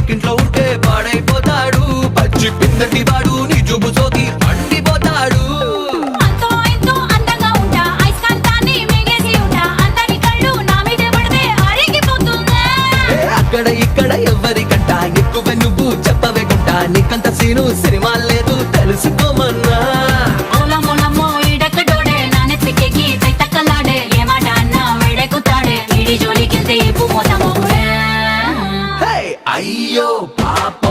పక్కింట్లో ఉంటే పాడైపోతాడు. పచ్చి పిందటి వాడు నీ జుబు సోకి పండిపోతాడు. అంతో ఇంతో అందంగా ఉంటా, ఐస్కాంతాన్ని మింగేసి ఉంటా, అందరి కళ్ళు నా మీదే పడితే అరిగిపోతుందా. అక్కడ ఇక్కడ ఎవరికంట ఎక్కువ నువ్వు చెప్పవే గుంట. నీకంత సీను సినిమా లేదు తెలుసుకోమన్నా. ఓలమ్మో ఈడెక్కడోడే నా నెత్తికెక్కి తైతక్కలాడే, ఏ మాట అన్నా వేడెక్కుతాడే, వీడి జోలికెళ్తే ఇప్పు మోతమోడే. అయ్యో పాప